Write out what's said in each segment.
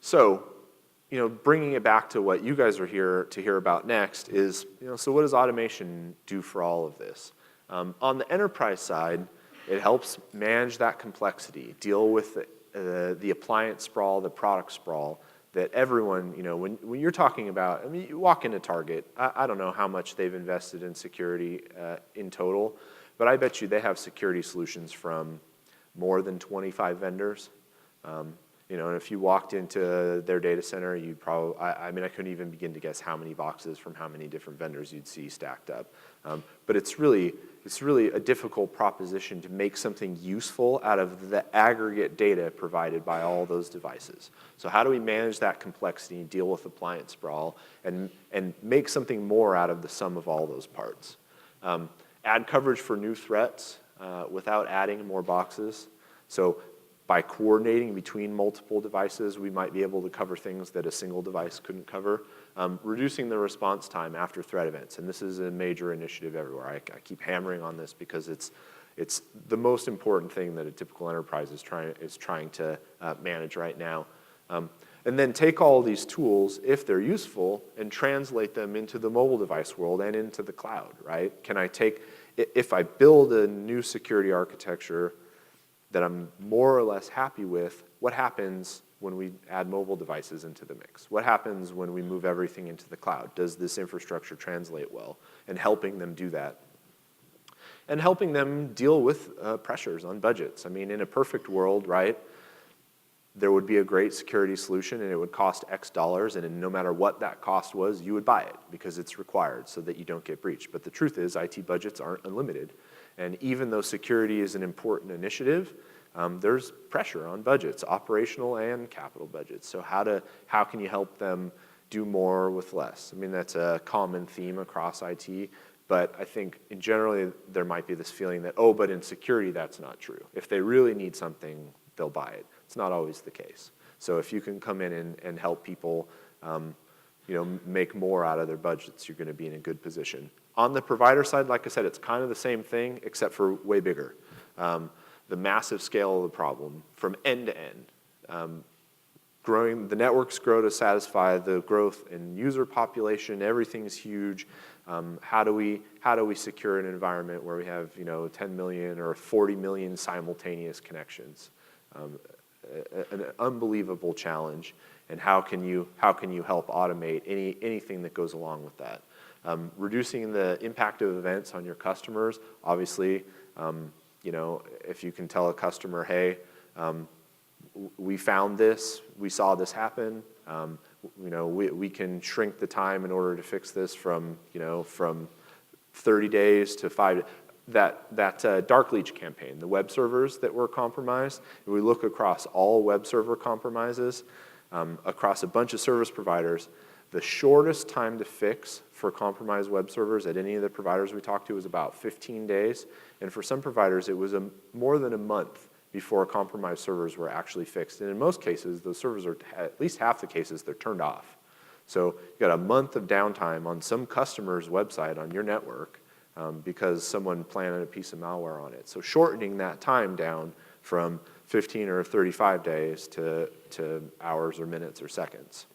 So, bringing it back to what you guys are here to hear about next is, so what does automation do for all of this? On the enterprise side, it helps manage that complexity, deal with the appliance sprawl, the product sprawl that everyone, when you're talking about, you walk into Target, I don't know how much they've invested in security in total, but I bet you they have security solutions from more than 25 vendors. And if you walked into their data center, you'd probably, I couldn't even begin to guess how many boxes from how many different vendors you'd see stacked up. But it's really a difficult proposition to make something useful out of the aggregate data provided by all those devices. So how do we manage that complexity, deal with appliance sprawl, and make something more out of the sum of all those parts? Add coverage for new threats without adding more boxes. So by coordinating between multiple devices, we might be able to cover things that a single device couldn't cover. Reducing the response time after threat events, and this is a major initiative everywhere. I keep hammering on this because it's the most important thing that a typical enterprise is trying to manage right now. And then take all these tools, if they're useful, and translate them into the mobile device world and into the cloud, right? If I build a new security architecture that I'm more or less happy with, what happens when we add mobile devices into the mix? What happens when we move everything into the cloud? Does this infrastructure translate well? And helping them do that. And helping them deal with pressures on budgets. In a perfect world, right, there would be a great security solution and it would cost X dollars, and no matter what that cost was, you would buy it because it's required so that you don't get breached. But the truth is, IT budgets aren't unlimited. And even though security is an important initiative, there's pressure on budgets, operational and capital budgets. So how can you help them do more with less? That's a common theme across IT, but I think generally there might be this feeling that, but in security that's not true. If they really need something, they'll buy it. It's not always the case. So if you can come in and help people make more out of their budgets, you're going to be in a good position. On the provider side, like I said, it's kind of the same thing, except for way bigger. The massive scale of the problem from end to end. The networks grow to satisfy the growth in user population. Everything's huge. How do we secure an environment where we have 10 million or 40 million simultaneous connections? An unbelievable challenge. And how can you help automate anything that goes along with that? Reducing the impact of events on your customers, obviously, if you can tell a customer, hey, we found this, we saw this happen, we can shrink the time in order to fix this from 30 days to 5. That dark leech campaign, the web servers that were compromised, if we look across all web server compromises, across a bunch of service providers, the shortest time to fix for compromised web servers at any of the providers we talked to was about 15 days. And for some providers, it was more than a month before compromised servers were actually fixed. And in most cases, those servers are, at least half the cases, they're turned off. So you've got a month of downtime on some customer's website on your network because someone planted a piece of malware on it. So shortening that time down from 15 or 35 days to hours or minutes or seconds.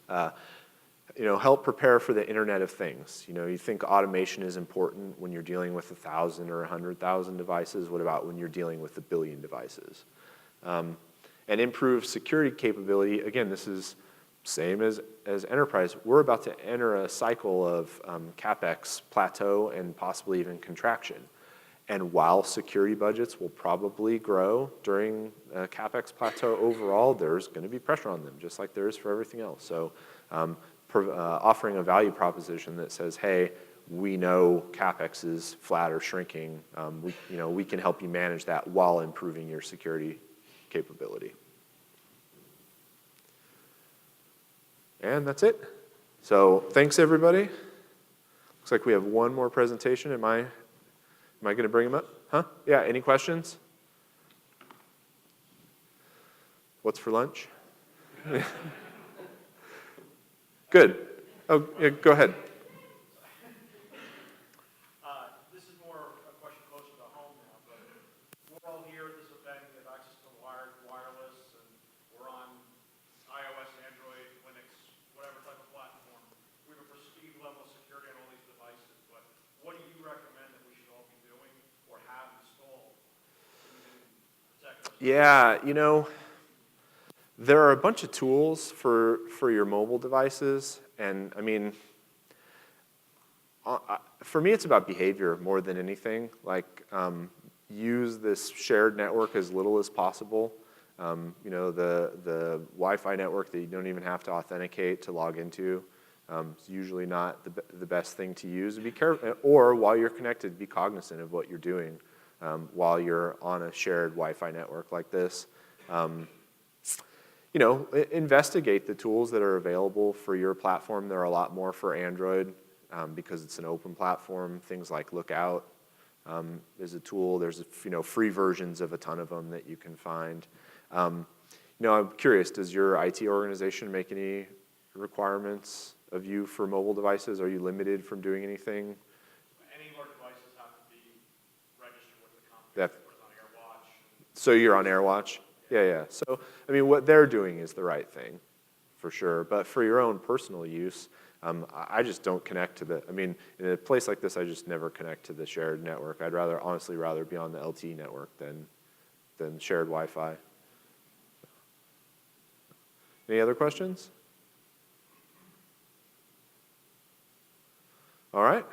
Help prepare for the Internet of Things. You think automation is important when you're dealing with 1,000 or 100,000 devices. What about when you're dealing with 1 billion devices? And improve security capability. Again, this is same as enterprise. We're about to enter a cycle of CapEx plateau and possibly even contraction. And while security budgets will probably grow during a CapEx plateau overall, there's going to be pressure on them, just like there is for everything else. So offering a value proposition that says, hey, we know CapEx is flat or shrinking. We can help you manage that while improving your security capability. And that's it. So thanks, everybody. Looks like we have one more presentation. Am I going to bring him up? Huh? Yeah, any questions? What's for lunch? Good. Oh, yeah, go ahead. This is more a question closer to home now, but we're all here at this event. We have access to wired, wireless, and we're on Yeah, there are a bunch of tools for your mobile devices, and I mean, for me, it's about behavior more than anything. Like, use this shared network as little as possible. The Wi-Fi network that you don't even have to authenticate to log into is usually not the best thing to use. Be careful, or while you're connected, be cognizant of what you're doing while you're on a shared Wi-Fi network like this. Investigate the tools that are available for your platform. There are a lot more for Android because it's an open platform. Things like Lookout is a tool. There's free versions of a ton of them that you can find. I'm curious, does your IT organization make any requirements of you for mobile devices? Are you limited from doing anything? Any of our devices have to be registered with the company. That, Put it on AirWatch. so you're on AirWatch? Yeah. So, I mean, what they're doing is the right thing, for sure. But for your own personal use, I just don't connect to in a place like this, I just never connect to the shared network. I'd honestly rather be on the LTE network than shared Wi-Fi. Any other questions? All right.